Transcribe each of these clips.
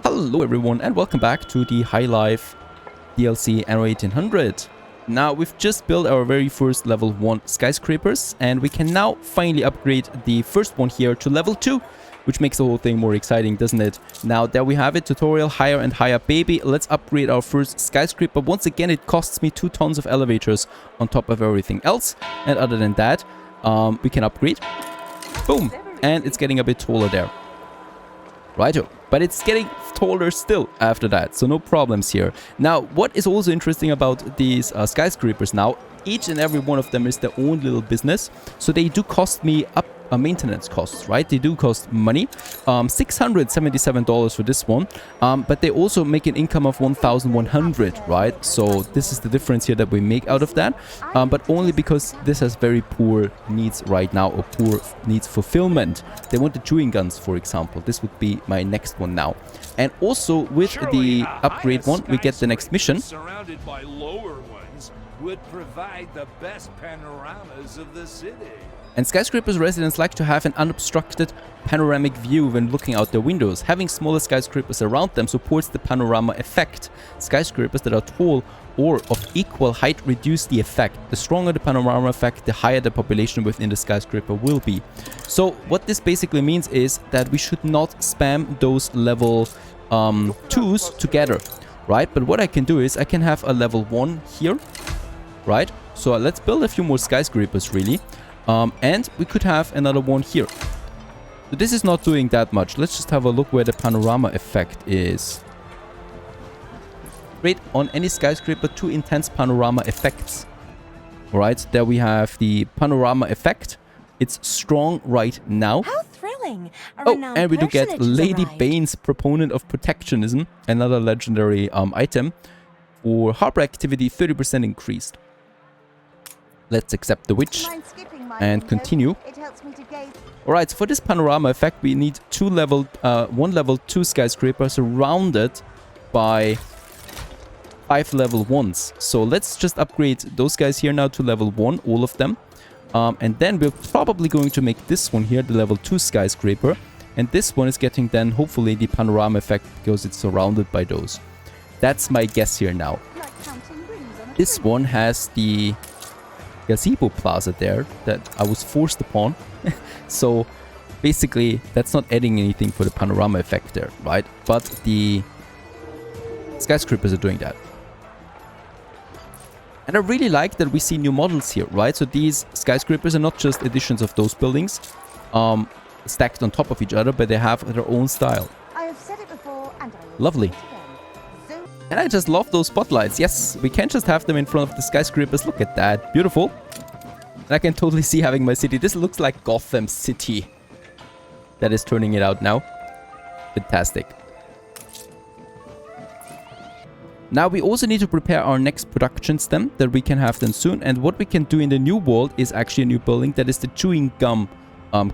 Hello everyone and welcome back to the High Life DLC Anno 1800. Now we've just built our very first level 1 skyscrapers and we can now finally upgrade the first one here to level 2, which makes the whole thing more exciting, doesn't it? Now there we have it, tutorial, higher and higher baby. Let's upgrade our first skyscraper. Once again, it costs me 2 tons of elevators on top of everything else, and other than that we can upgrade. Boom, and it's getting a bit taller there. Righto, but it's getting taller still after that, so no problems here. Now, what is also interesting about these skyscrapers now, each and every one of them is their own little business, so they do cost me up maintenance costs, right? They do cost money, $677 for this one, but they also make an income of 1,100, right? So this is the difference here that we make out of that, but only because this has very poor needs right now, or poor needs fulfillment. They want the chewing guns, for example. This would be my next one now. And also with the upgrade one, we get the next mission. Surrounded by lower ones would provide the best panoramas of the city. And skyscrapers residents like to have an unobstructed panoramic view when looking out their windows. Having smaller skyscrapers around them supports the panorama effect. Skyscrapers that are tall or of equal height reduce the effect. The stronger the panorama effect, the higher the population within the skyscraper will be. So what this basically means is that we should not spam those level 2s together, right? But what I can do is I can have a level 1 here, right? So let's build a few more skyscrapers really. And we could have another one here. So this is not doing that much. Let's just have a look where the panorama effect is. Great, on any skyscraper, 2 intense panorama effects. Alright, there we have the panorama effect. It's strong right now. How thrilling! Oh, and we do get Lady Bane's Proponent of Protectionism, another legendary item. For harbor activity, 30% increased. Let's accept the witch and continue. Alright, so for this panorama effect we need one level 2 skyscraper surrounded by 5 level 1s. So let's just upgrade those guys here now to level 1, all of them. And then we're probably going to make this one here the level 2 skyscraper. And this one is getting then hopefully the panorama effect because it's surrounded by those. That's my guess here now. This one has the gazebo plaza there that I was forced upon. So basically that's not adding anything for the panorama effect there, right? But the skyscrapers are doing that. And I really like that we see new models here, right? So these skyscrapers are not just additions of those buildings stacked on top of each other, but they have their own style. I have said it before and I will Lovely. say it again. And I just love those spotlights. Yes, we can just have them in front of the skyscrapers. Look at that. Beautiful. And I can totally see having my city. This looks like Gotham City. That is turning it out now. Fantastic. Now we also need to prepare our next production stem that we can have then soon. And what we can do in the new world is actually a new building. That is the chewing gum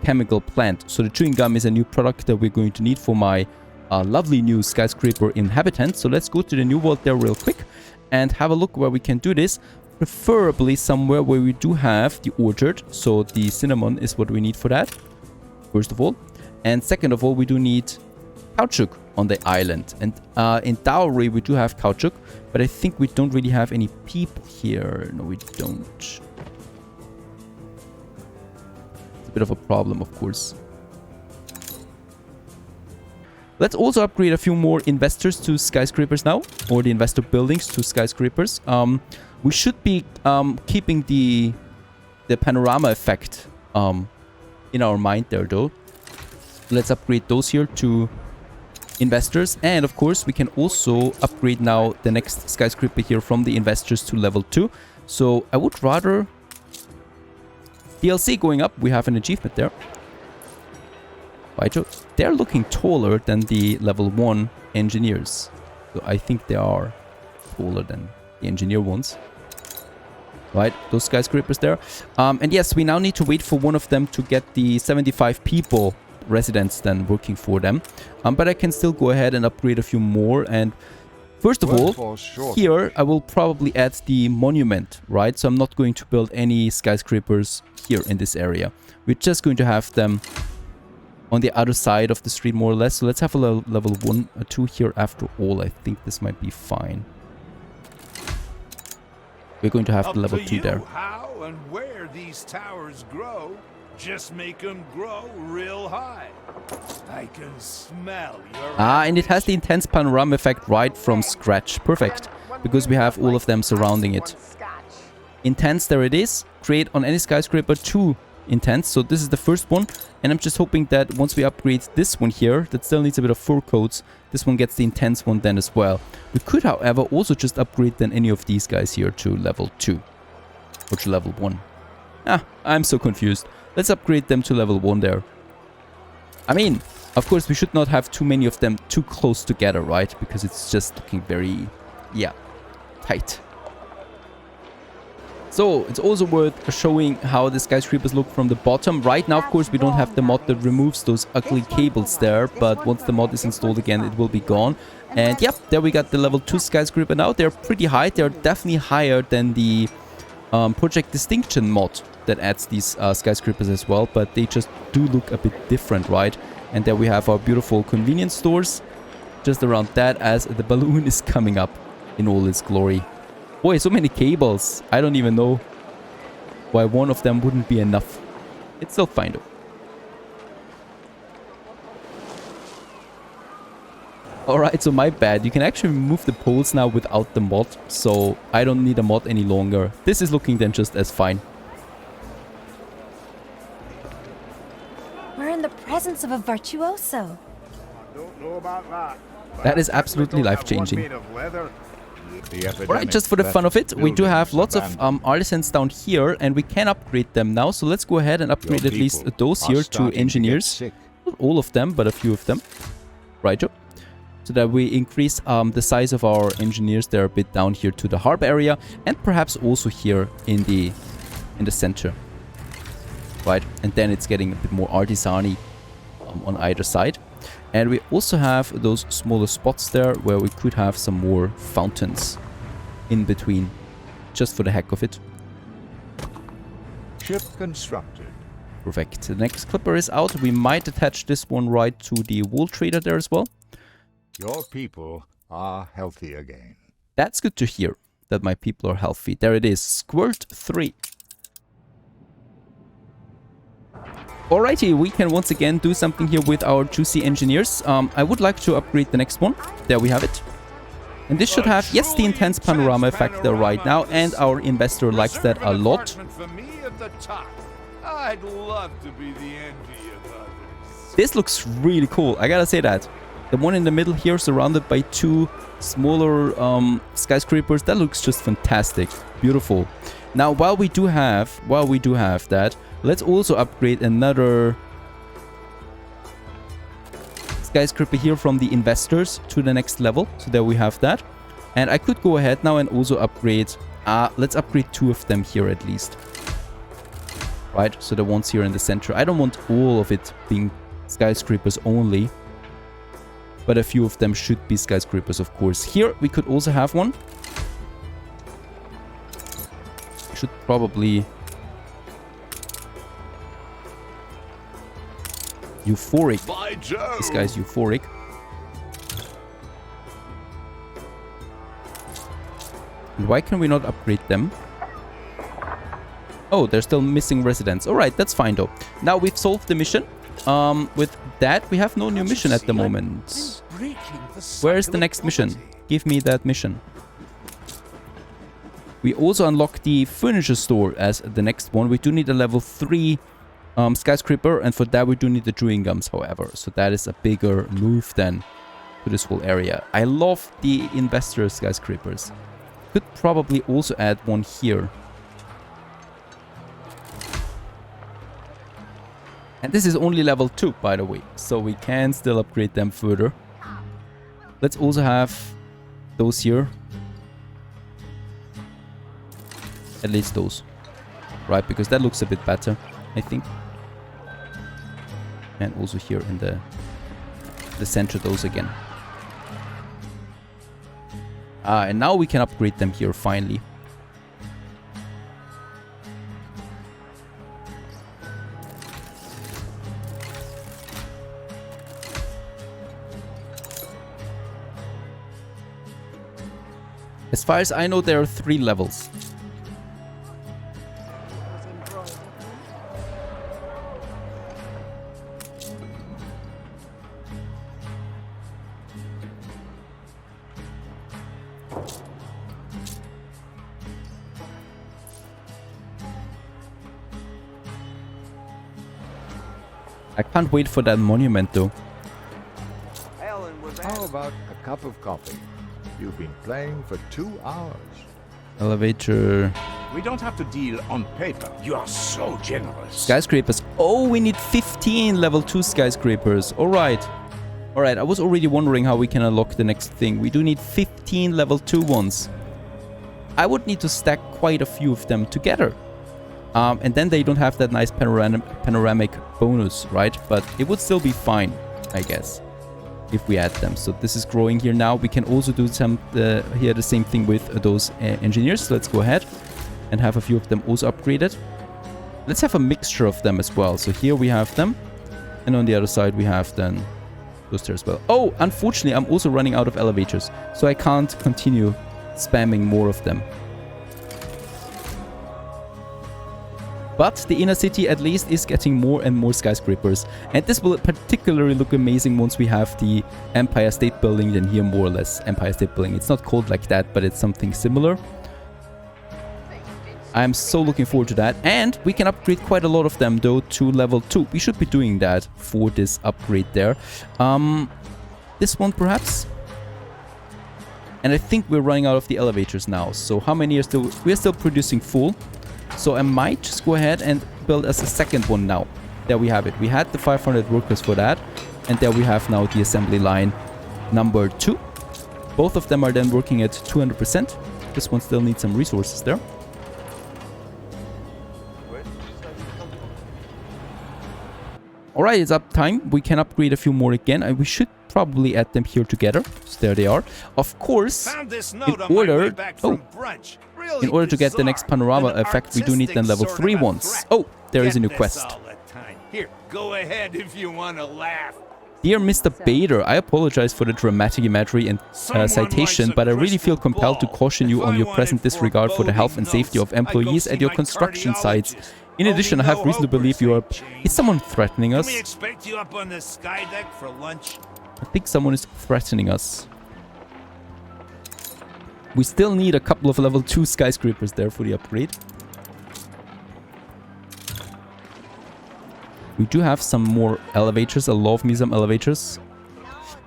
chemical plant. So the chewing gum is a new product that we're going to need for my lovely new skyscraper inhabitants. So let's go to the new world there real quick and have a look where we can do this. Preferably somewhere where we do have the orchard. So the cinnamon is what we need for that, first of all. And second of all, we do need caoutchouc on the island. And in Dowry we do have caoutchouc, but I think we don't really have any people here. No, we don't. It's a bit of a problem, of course. Let's also upgrade a few more investors to skyscrapers now, or the investor buildings to skyscrapers. We should be keeping the panorama effect in our mind there, though. Let's upgrade those here to investors, and of course we can also upgrade now the next skyscraper here from the investors to level 2. So I would rather DLC going up. We have an achievement there. Right, so they're looking taller than the level 1 engineers. So I think they are taller than the engineer ones. Right, those skyscrapers there. And yes, we now need to wait for one of them to get the 75 people residents then working for them. But I can still go ahead and upgrade a few more. And first of all, here I will probably add the monument, right? So I'm not going to build any skyscrapers here in this area. We're just going to have them on the other side of the street, more or less. So let's have a level 1 or 2 here after all. I think this might be fine. We're going to have the level 2 there. How and where these towers grow, just make them grow real high. I can smell your... And it has the intense panorama effect right from scratch. Perfect. Because we have all of them surrounding it. Intense, there it is. Create on any skyscraper 2 intense. So this is the first one. And I'm just hoping that once we upgrade this one here, that still needs a bit of fur coats, this one gets the intense one then as well. We could, however, also just upgrade then any of these guys here to level 2. Or to level 1. I'm so confused. Let's upgrade them to level 1 there. I mean, of course, we should not have too many of them too close together, right? Because it's just looking very, yeah, tight. So, it's also worth showing how the skyscrapers look from the bottom. Right now, of course, we don't have the mod that removes those ugly cables there. But once the mod is installed again, it will be gone. And yep, there we got the level 2 skyscraper now. They're pretty high. They're definitely higher than the Project Distinction mod that adds these skyscrapers as well. But they just do look a bit different, right? And there we have our beautiful convenience stores just around that as the balloon is coming up in all its glory. Boy, so many cables. I don't even know why one of them wouldn't be enough. It's still fine though. Alright, so my bad. You can actually remove the poles now without the mod. So I don't need a mod any longer. This is looking then just as fine. We're in the presence of a virtuoso. I don't know about that. That is absolutely life-changing. Alright, just for the fun of it, we do have lots of artisans down here and we can upgrade them now. So let's go ahead and upgrade at least those here to engineers. Not all of them, but a few of them. Right, so that we increase the size of our engineers there a bit down here to the harbor area and perhaps also here in the center. Right, and then it's getting a bit more artisan-y on either side. And we also have those smaller spots there where we could have some more fountains in between, just for the heck of it. Ship constructed. Perfect. The next clipper is out. We might attach this one right to the wool trader there as well. Your people are healthy again. That's good to hear, that my people are healthy. There it is. Squirt 3. Alrighty, we can once again do something here with our juicy engineers. I would like to upgrade the next one. There we have it. And this should have, yes, the intense panorama effect there right now. And our investor likes that a lot. I'd love to be the envy of others. This looks really cool, I gotta say that. The one in the middle here surrounded by 2 smaller skyscrapers, that looks just fantastic. Beautiful. Now, while we do have that, let's also upgrade another skyscraper here from the investors to the next level. So there we have that. And I could go ahead now and also upgrade, let's upgrade 2 of them here at least. Right, so the ones here in the center. I don't want all of it being skyscrapers only. But a few of them should be skyscrapers, of course. Here, we could also have one. Should probably... Euphoric. By Jove. This guy's euphoric. And why can we not upgrade them? Oh, they're still missing residents. Alright, that's fine though. Now we've solved the mission. With that, we have no new mission at the moment. Where is the next mission? Give me that mission. We also unlock the furniture store as the next one. We do need a level 3 skyscraper, and for that we do need the chewing gums, however. So that is a bigger move then to this whole area. I love the investor skyscrapers. Could probably also add one here. And this is only level 2, by the way, so we can still upgrade them further. Let's also have those here. At least those. Right, because that looks a bit better, I think. And also here in the center, those again. And now we can upgrade them here, finally. As far as I know, there are 3 levels. I can't wait for that monument though. How about a cup of coffee? You've been playing for 2 hours. Elevator. We don't have to deal on paper. You are so generous. Skyscrapers. Oh, we need 15 level 2 skyscrapers. Alright. Alright, I was already wondering how we can unlock the next thing. We do need 15 level 2 ones. I would need to stack quite a few of them together. And then they don't have that nice panoramic bonus, right? But it would still be fine, I guess, if we add them. So this is growing here now. We can also do some here the same thing with those engineers. Let's go ahead and have a few of them also upgraded. Let's have a mixture of them as well. So here we have them, and on the other side we have then those there as well. Oh, unfortunately, I'm also running out of elevators, so I can't continue spamming more of them. But the inner city at least is getting more and more skyscrapers. And this will particularly look amazing once we have the Empire State Building, then here more or less Empire State Building. It's not called like that, but it's something similar. I'm so looking forward to that. And we can upgrade quite a lot of them though to level 2. We should be doing that for this upgrade there. This one perhaps. And I think we're running out of the elevators now. So how many are still... We're still producing full. So I might just go ahead and build us a second one now. There we have it. We had the 500 workers for that. And there we have now the assembly line number 2. Both of them are then working at 200%. This one still needs some resources there. Alright, it's up time. We can upgrade a few more again. And we should probably add them here together. So there they are. Of course, in order to get the next panorama effect, we do need then level 3 ones. Oh, there is a new quest. Here, go ahead if you want to laugh. Dear Mr. Bader, I apologize for the dramatic imagery and citation, but I really feel compelled to caution you on your present disregard for the health and safety of employees at your construction sites. In addition, I have reason to believe you are... Is someone threatening us? Can we expect you up on the sky deck for lunch? I think someone is threatening us. We still need a couple of level 2 skyscrapers there for the upgrade. We do have some more elevators. I love me some elevators.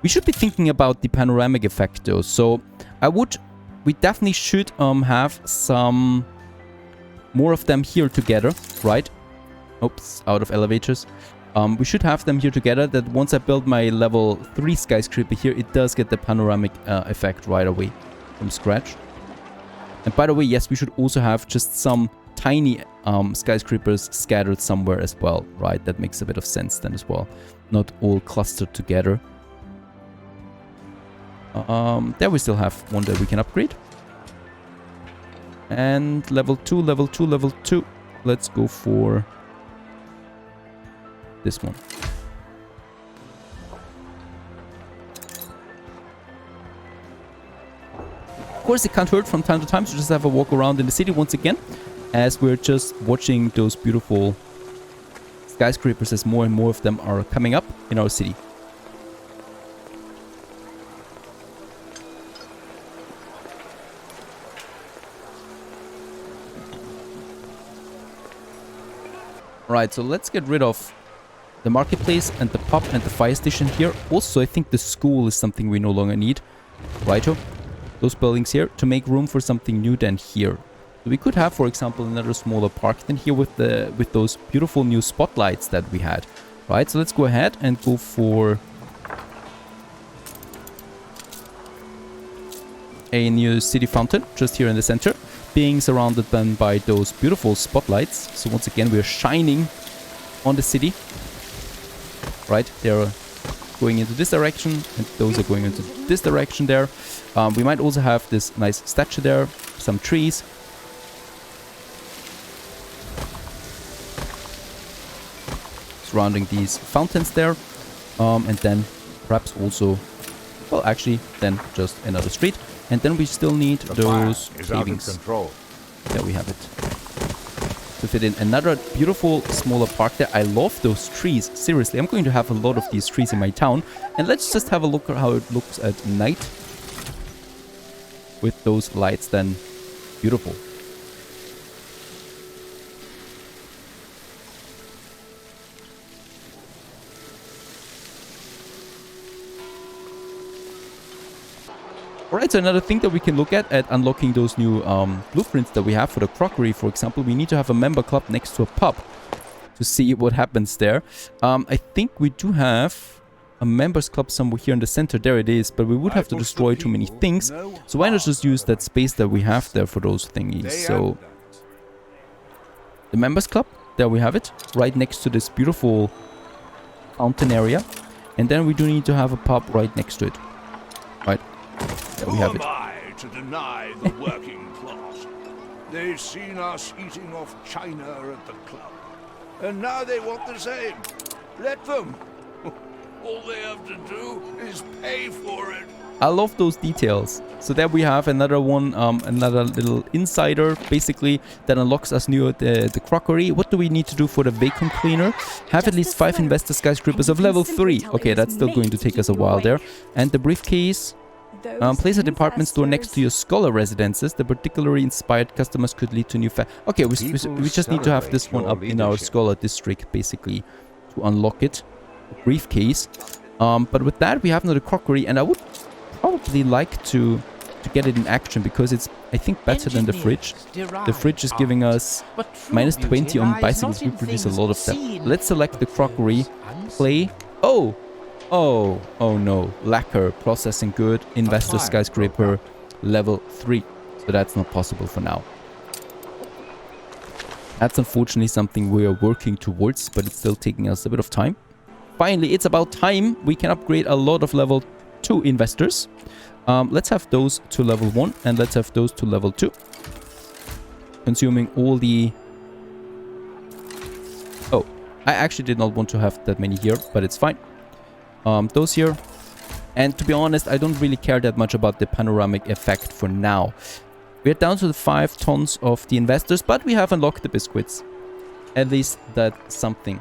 We should be thinking about the panoramic effect though. So we definitely should have some more of them here together, right? Oops, out of elevators. We should have them here together, that once I build my level 3 skyscraper here, it does get the panoramic effect right away from scratch. And by the way, yes, we should also have just some tiny skyscrapers scattered somewhere as well, right? That makes a bit of sense then as well. Not all clustered together. There we still have one that we can upgrade. And level 2, level 2, level 2. Let's go for this one. Of course, it can't hurt from time to time to just have a walk around in the city once again, as we're just watching those beautiful skyscrapers as more and more of them are coming up in our city. Right, so let's get rid of the marketplace and the pub and the fire station here. Also, I think the school is something we no longer need. Righto. Those buildings here to make room for something new than here. So we could have, for example, another smaller park than here with those beautiful new spotlights that we had. Right, so let's go ahead and go for a new city fountain just here in the center, being surrounded then by those beautiful spotlights. So once again, we are shining on the city. Right, they're going into this direction, and those are going into this direction there. We might also have this nice statue there, some trees. Surrounding these fountains there. And then perhaps also, well, actually, then just another street. And then we still need The fire those is out of pavings. control. There we have it. To fit in another beautiful smaller park there. I love those trees. Seriously, I'm going to have a lot of these trees in my town. And let's just have a look at how it looks at night. With those lights then. Beautiful. Alright, so another thing that we can look at unlocking those new blueprints that we have for the crockery, for example, we need to have a member club next to a pub to see what happens there. I think we do have a members club somewhere here in the center. There it is, but we would have to destroy too many things. So why not just use that space that we have there for those thingies? So the members club, there we have it, right next to this beautiful fountain area. And then we do need to have a pub right next to it. Right. There we have Who it. am I to deny the working class? They've seen us eating off china at the club, and now they want the same. Let them. All they have to do is pay for it. I love those details. So there we have another one, another little insider, basically, that unlocks us new the crockery. What do we need to do for the vacuum cleaner? Have at least 5 investor skyscrapers of level 3. Okay, that's still going to take us a while there. And the briefcase. Place a department store next to your scholar residences. The particularly inspired customers could lead to new okay, we just need to have this one up in our scholar district, basically, to unlock it. Briefcase. But with that, we have another crockery, and I would probably like to get it in action, because it's, I think, better than the fridge. The fridge is giving us minus 20 on bicycles. We produce a lot of them. Let's select the crockery. Play. Oh no, lacquer, processing good, investor skyscraper, level 3. So that's not possible for now. That's unfortunately something we are working towards, but it's still taking us a bit of time. Finally, it's about time we can upgrade a lot of level 2 investors. Let's have those to level 1, and let's have those to level 2. Consuming all the... Oh, I actually did not want to have that many here, but it's fine. Those here. And to be honest, I don't really care that much about the panoramic effect for now. We're down to the 5 tons of the investors, but we have unlocked the biscuits. At least that's something.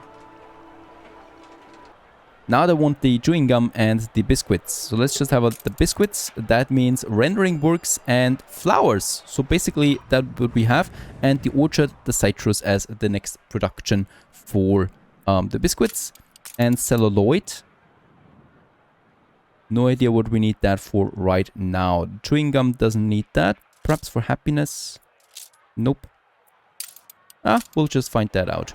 Now they want the chewing gum and the biscuits. So let's just have the biscuits. That means rendering works and flowers. So basically that's what we have. And the orchard, the citrus as the next production for the biscuits. And celluloid. No idea what we need that for right now. Chewing gum doesn't need that. Perhaps for happiness. Nope. We'll just find that out.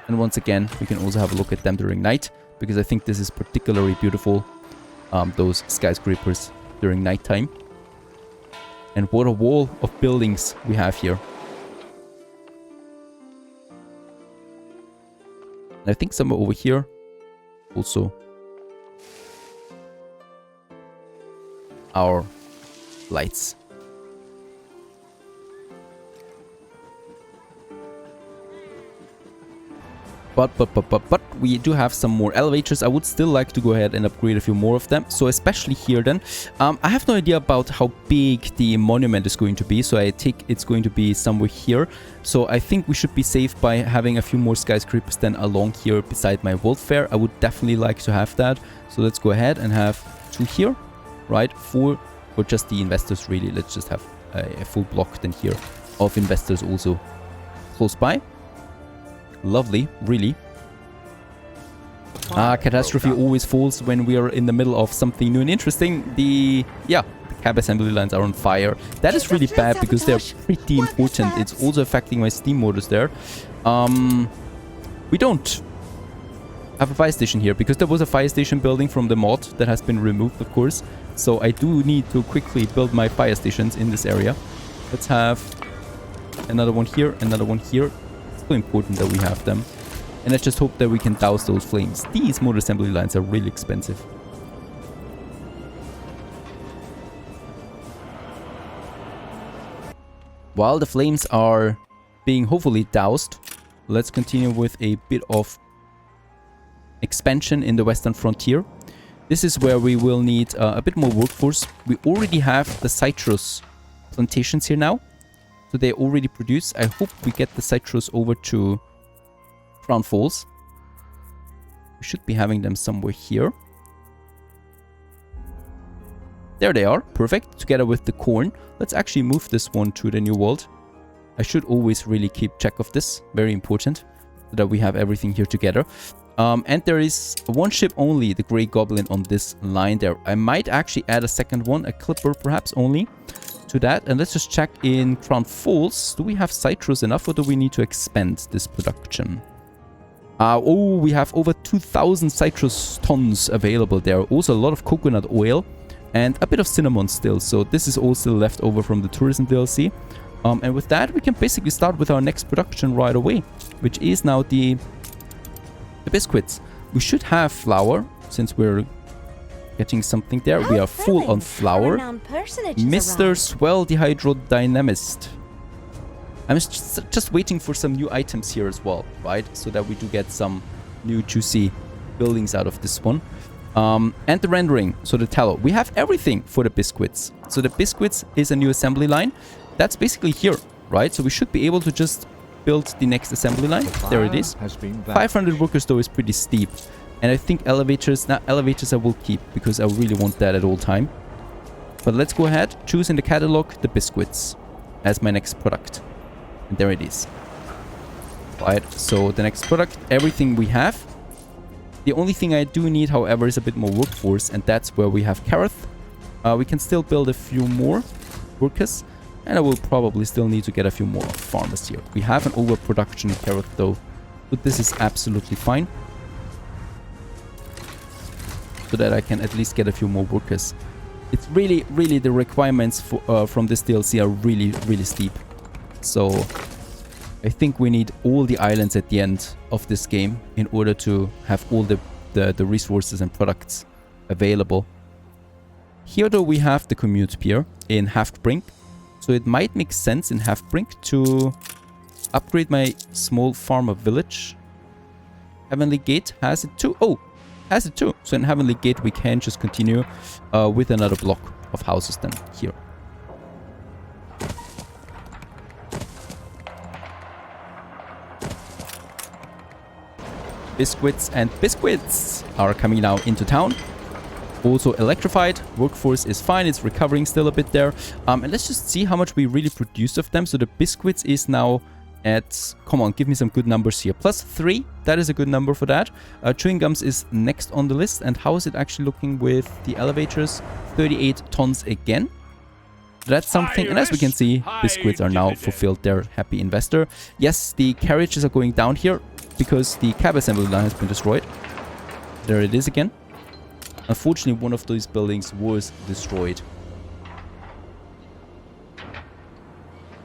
And once again, we can also have a look at them during night, because I think this is particularly beautiful. Those skyscrapers during nighttime. And what a wall of buildings we have here. And I think somewhere over here also our lights. But we do have some more elevators. I would still like to go ahead and upgrade a few more of them. So especially here then. I have no idea about how big the monument is going to be. So I think it's going to be somewhere here. So I think we should be safe by having a few more skyscrapers then along here beside my World Fair. I would definitely like to have that. So let's go ahead and have 2 here. Right? 4 for just the investors really. Let's just have a full block then here of investors also close by. Lovely, really. Catastrophe always falls when we are in the middle of something new and interesting. The cab assembly lines are on fire. That is really bad because they're pretty important. It's also affecting my Steam motors there. We don't have a fire station here because there was a fire station building from the mod that has been removed, of course. So I do need to quickly build my fire stations in this area. Let's have another one here, another one here. So important that we have them, and I just hope that we can douse those flames. These motor assembly lines are really expensive. While the flames are being hopefully doused, let's continue with a bit of expansion in the western frontier. This is where we will need a bit more workforce. We already have the citrus plantations here now. So they already produce. I hope we get the citrus over to Crown Falls. We should be having them somewhere here. There they are. Perfect. Together with the corn. Let's actually move this one to the New World. I should always really keep track of this. Very important. So that we have everything here together. And there is one ship only, the Grey Goblin, on this line there. I might actually add a second one, a Clipper perhaps only, to that. And let's just check in Crown Falls. Do we have citrus enough, or do we need to expand this production? Oh, we have over 2,000 citrus tons available there. Also a lot of coconut oil and a bit of cinnamon still. So this is all still left over from the tourism DLC. And with that, we can basically start with our next production right away, which is now the biscuits. We should have flour, since we're getting something there. We are full on flour. Mr. Swell the Hydrodynamist. I'm just waiting for some new items here as well, right? So that we do get some new juicy buildings out of this one. And the rendering, so the tallow. We have everything for the biscuits. So the biscuits is a new assembly line. That's basically here, right? So we should be able to just build the next assembly line. There it is. 500 workers though is pretty steep. And I think elevators I will keep, because I really want that at all time. But let's go ahead, choose in the catalog the biscuits as my next product. And there it is. Right, so the next product, everything we have. The only thing I do need, however, is a bit more workforce, and that's where we have Kareth. We can still build a few more workers, and I will probably still need to get a few more farmers here. We have an overproduction of Kareth though, but this is absolutely fine. So that I can at least get a few more workers. It's really the requirements for, from this DLC are really steep. So I think we need all the islands at the end of this game in order to have all the resources and products available. Here though we have the commute pier in Haftbrink. So it might make sense in Haftbrink to upgrade my small farmer village. Heavenly Gate has it too. Oh, has it too. So in Heavenly Gate we can just continue with another block of houses then here. Biscuits and biscuits are coming now into town. Also electrified. Workforce is fine. It's recovering still a bit there. And let's just see how much we really produce of them. So the biscuits is now at... Come on, give me some good numbers here. +3. That is a good number for that. Chewing gums is next on the list. And how is it actually looking with the elevators? 38 tons again. That's something. And as we can see, biscuits are now fulfilled their happy investor. Yes, the carriages are going down here because the cab assembly line has been destroyed. There it is again. Unfortunately, one of these buildings was destroyed